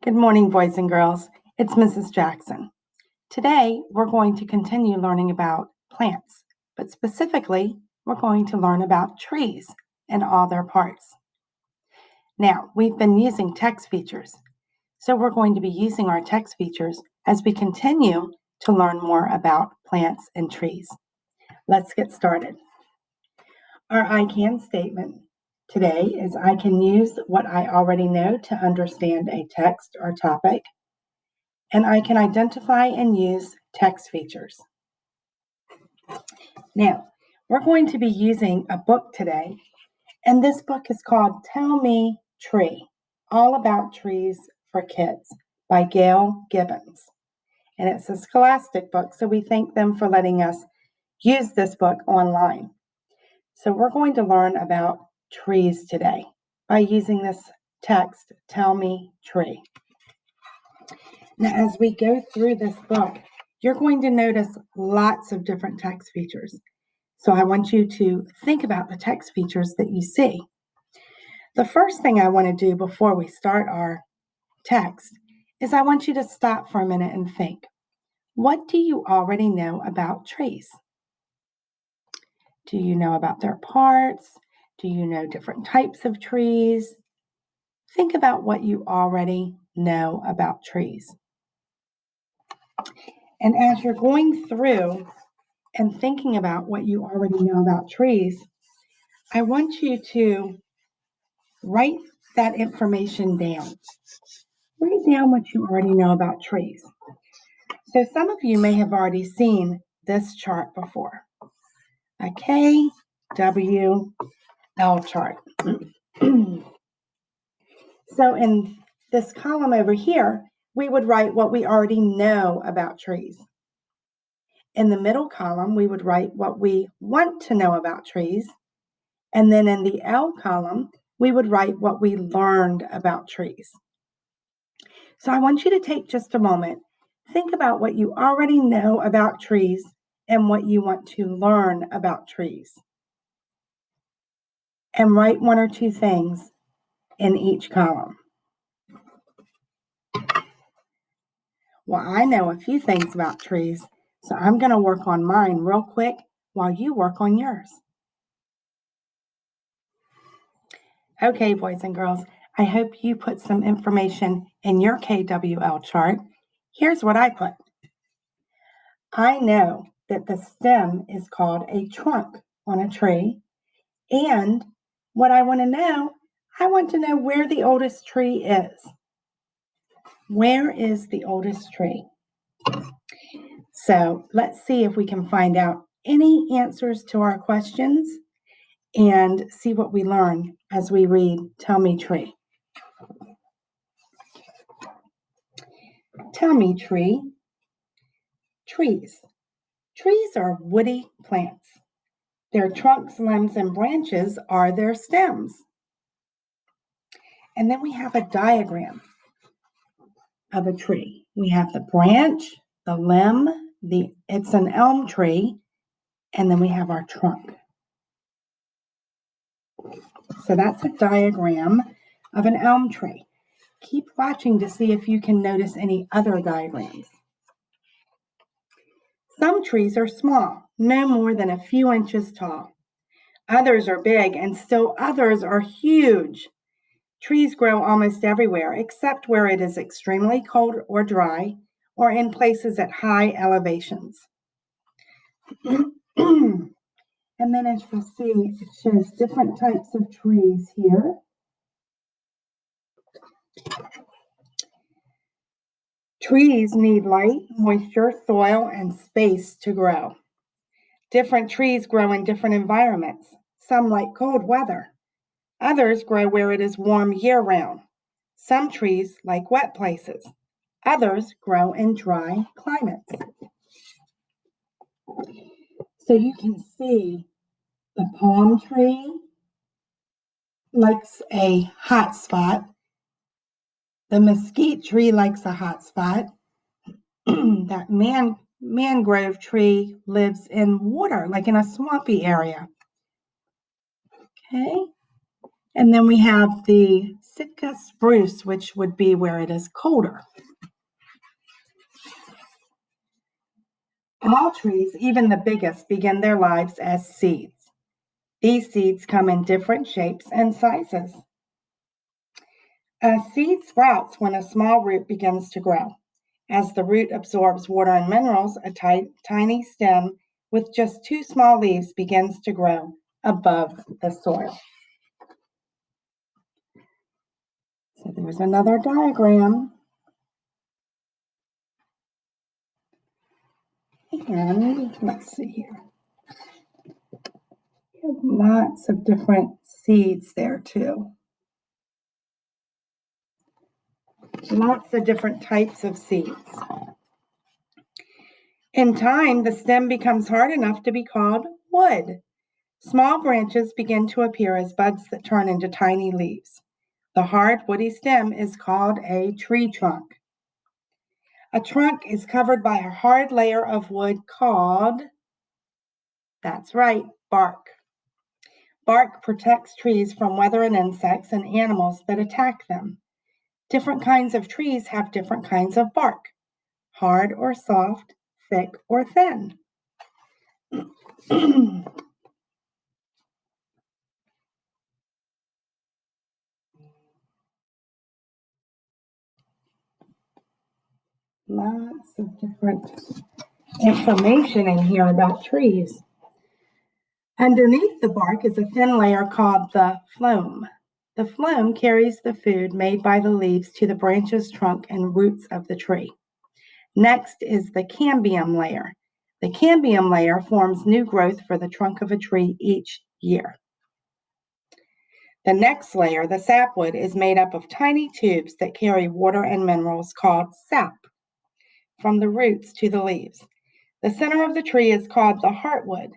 Good morning, boys and girls. It's Mrs. Jackson. Today, we're going to continue learning about plants, but specifically, we're going to learn about trees and all their parts. Now, we've been using text features, so we're going to be using our text features as we continue to learn more about plants and trees. Let's get started. Our I can statement today is I can use what I already know to understand a text or topic, and I can identify and use text features. Now, we're going to be using a book today, and this book is called Tell Me Tree, All About Trees for Kids by Gail Gibbons. And it's a scholastic book, so we thank them for letting us use this book online. So we're going to learn about trees today by using this text, Tell Me Tree. Now, as we go through this book, you're going to notice lots of different text features. So I want you to think about the text features that you see. The first thing I want to do before we start our text is I want you to stop for a minute and think. What do you already know about trees? Do you know about their parts? Do you know different types of trees? Think about what you already know about trees. And as you're going through and thinking about what you already know about trees, I want you to write that information down. Write down what you already know about trees. So some of you may have already seen this chart before. A KWL chart. So in this column over here, we would write what we already know about trees. In the middle column, we would write what we want to know about trees. And then in the L column, we would write what we learned about trees. So I want you to take just a moment, think about what you already know about trees and what you want to learn about trees. And write one or two things in each column. Well, I know a few things about trees, so I'm going to work on mine real quick while you work on yours. Okay, boys and girls, I hope you put some information in your KWL chart. Here's what I put. I know that the stem is called a trunk on a tree, and what I want to know where the oldest tree is. Where is the oldest tree? So let's see if we can find out any answers to our questions and see what we learn as we read Tell Me Tree. Tell me, tree. Trees. Trees are woody plants. Their trunks, limbs, and branches are their stems. And then we have a diagram of a tree. We have the branch, the limb, it's an elm tree, and then we have our trunk. So that's a diagram of an elm tree. Keep watching to see if you can notice any other diagrams. Some trees are small, no more than a few inches tall. Others are big, and still others are huge. Trees grow almost everywhere, except where it is extremely cold or dry, or in places at high elevations. And then as you'll see, it shows different types of trees here. Trees need light, moisture, soil, and space to grow. Different trees grow in different environments. Some like cold weather. Others grow where it is warm year-round. Some trees like wet places. Others grow in dry climates. So you can see the palm tree likes a hot spot. The mesquite tree likes a hot spot. That mangrove tree lives in water, like in a swampy area. Okay. And then we have the Sitka spruce, which would be where it is colder. All trees, even the biggest, begin their lives as seeds. These seeds come in different shapes and sizes. A seed sprouts when a small root begins to grow. As the root absorbs water and minerals, a tiny stem with just 2 small leaves begins to grow above the soil. So there's another diagram. And let's see here. We have lots of different seeds there too. Lots of different types of seeds. In time, the stem becomes hard enough to be called wood. Small branches begin to appear as buds that turn into tiny leaves. The hard, woody stem is called a tree trunk. A trunk is covered by a hard layer of wood called, that's right, bark. Bark protects trees from weather and insects and animals that attack them. Different kinds of trees have different kinds of bark, hard or soft, thick or thin. Lots of different information in here about trees. Underneath the bark is a thin layer called the phloem. The phloem carries the food made by the leaves to the branches, trunk, and roots of the tree. Next is the cambium layer. The cambium layer forms new growth for the trunk of a tree each year. The next layer, the sapwood, is made up of tiny tubes that carry water and minerals called sap from the roots to the leaves. The center of the tree is called the heartwood,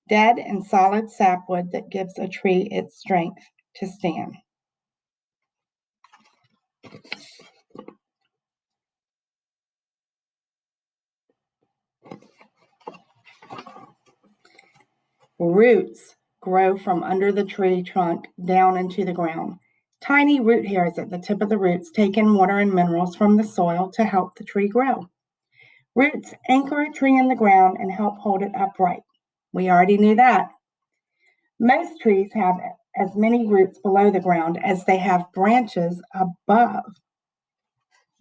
dead and solid sapwood that gives a tree its strength to stand. Roots grow from under the tree trunk down into the ground. Tiny root hairs at the tip of the roots take in water and minerals from the soil to help the tree grow. Roots anchor a tree in the ground and help hold it upright. We already knew that. Most trees have as many roots below the ground as they have branches above.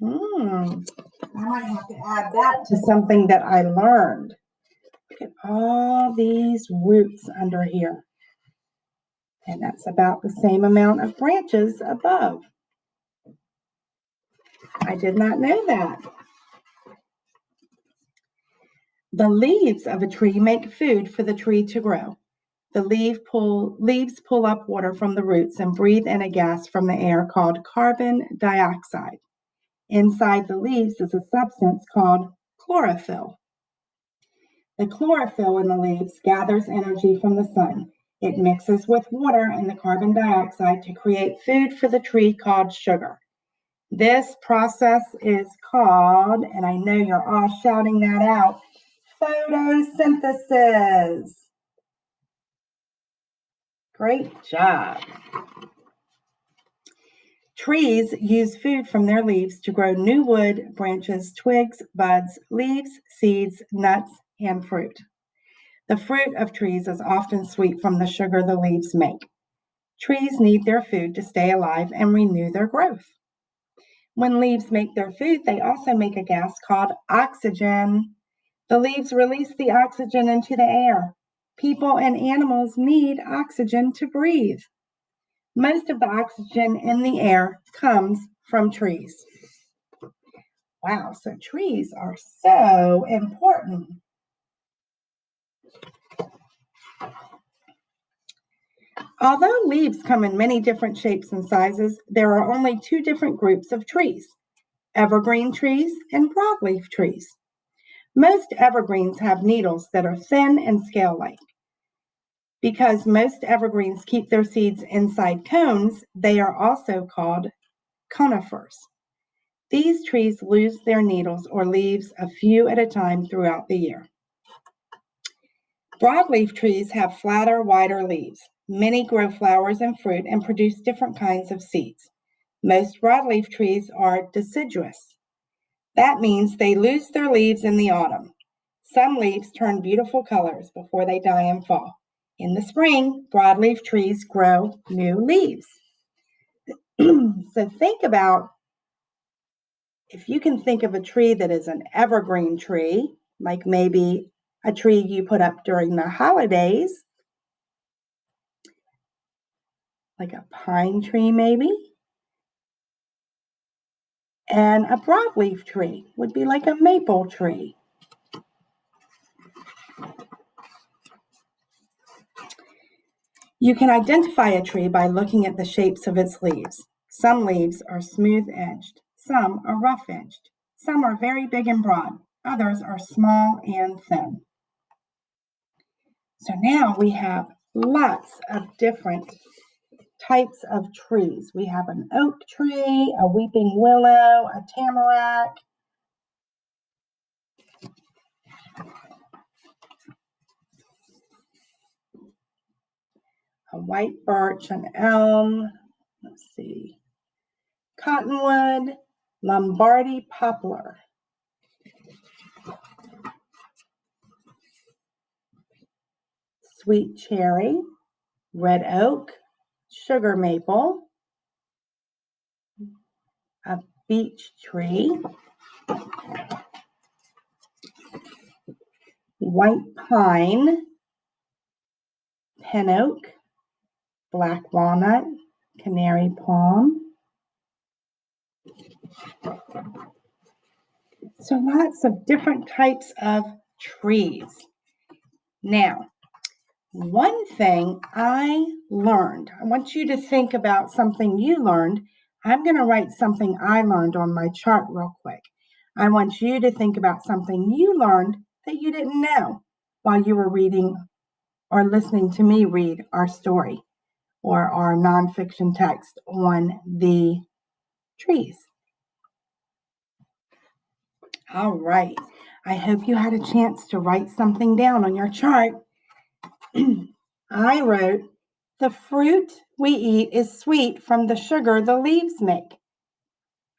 I might have to add that to something that I learned. Look at all these roots under here. And that's about the same amount of branches above. I did not know that. The leaves of a tree make food for the tree to grow. The leaves pull up water from the roots and breathe in a gas from the air called carbon dioxide. Inside the leaves is a substance called chlorophyll. The chlorophyll in the leaves gathers energy from the sun. It mixes with water and the carbon dioxide to create food for the tree called sugar. This process is called, and I know you're all shouting that out, photosynthesis. Great job. Trees use food from their leaves to grow new wood, branches, twigs, buds, leaves, seeds, nuts, and fruit. The fruit of trees is often sweet from the sugar the leaves make. Trees need their food to stay alive and renew their growth. When leaves make their food, they also make a gas called oxygen. The leaves release the oxygen into the air. People and animals need oxygen to breathe. Most of the oxygen in the air comes from trees. Wow, so trees are so important. Although leaves come in many different shapes and sizes, there are only 2 different groups of trees, evergreen trees and broadleaf trees. Most evergreens have needles that are thin and scale-like. Because most evergreens keep their seeds inside cones, they are also called conifers. These trees lose their needles or leaves a few at a time throughout the year. Broadleaf trees have flatter, wider leaves. Many grow flowers and fruit and produce different kinds of seeds. Most broadleaf trees are deciduous. That means they lose their leaves in the autumn. Some leaves turn beautiful colors before they die and fall. In the spring, broadleaf trees grow new leaves. So think about, if you can think of a tree that is an evergreen tree, like maybe a tree you put up during the holidays, like a pine tree maybe, and a broadleaf tree would be like a maple tree. You can identify a tree by looking at the shapes of its leaves. Some leaves are smooth-edged, some are rough-edged, some are very big and broad, others are small and thin. So now we have lots of different types of trees. We have an oak tree, a weeping willow, a tamarack, a white birch, an elm, let's see, cottonwood, Lombardy poplar, sweet cherry, red oak, sugar maple, a beech tree, white pine, pin oak, black walnut, canary palm. So lots of different types of trees. Now, one thing I learned, I want you to think about something you learned. I'm going to write something I learned on my chart real quick. I want you to think about something you learned that you didn't know while you were reading or listening to me read our story or our nonfiction text on the trees. All right. I hope you had a chance to write something down on your chart. I wrote, the fruit we eat is sweet from the sugar the leaves make.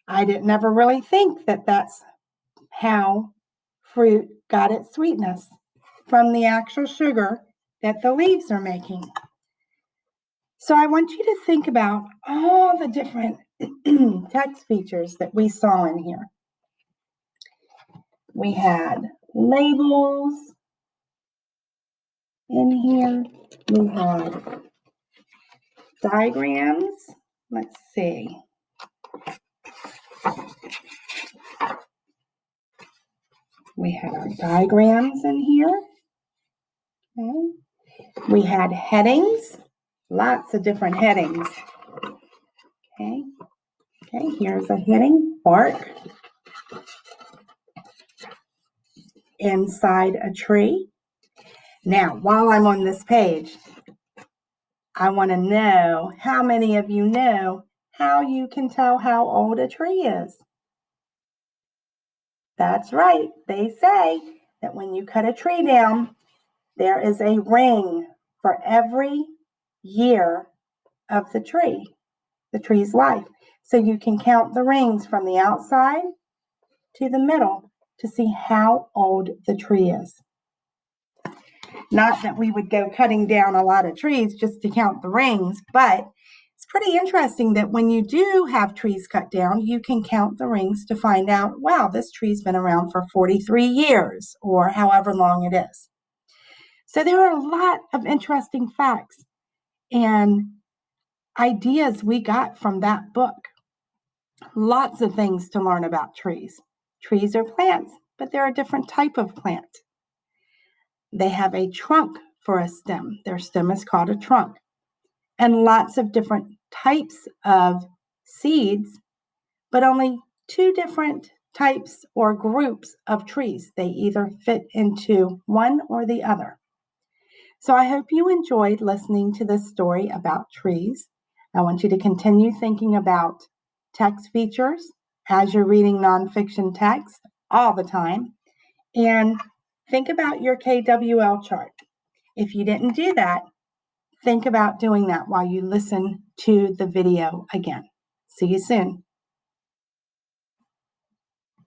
I didn't never really think that that's how fruit got its sweetness, from the actual sugar that the leaves are making. So I want you to think about all the different text features that we saw in here. We had labels in here. We had diagrams. Let's see. We had our diagrams in here. Okay. We had headings, lots of different headings. Okay. Okay, here's a heading, bark. Inside a tree. Now, while I'm on this page, I want to know how many of you know how you can tell how old a tree is. That's right. They say that when you cut a tree down, there is a ring for every year of the tree's life. So you can count the rings from the outside to the middle to see how old the tree is. Not that we would go cutting down a lot of trees just to count the rings, but it's pretty interesting that when you do have trees cut down, you can count the rings to find out, wow, this tree's been around for 43 years or however long it is. So there are a lot of interesting facts and ideas we got from that book. Lots of things to learn about trees. Trees are plants, but they're a different type of plant. They have a trunk for a stem. Their stem is called a trunk. And lots of different types of seeds, but only two different types or groups of trees. They either fit into one or the other. So I hope you enjoyed listening to this story about trees. I want you to continue thinking about text features as you're reading nonfiction text all the time. And think about your KWL chart. If you didn't do that, think about doing that while you listen to the video again. See you soon.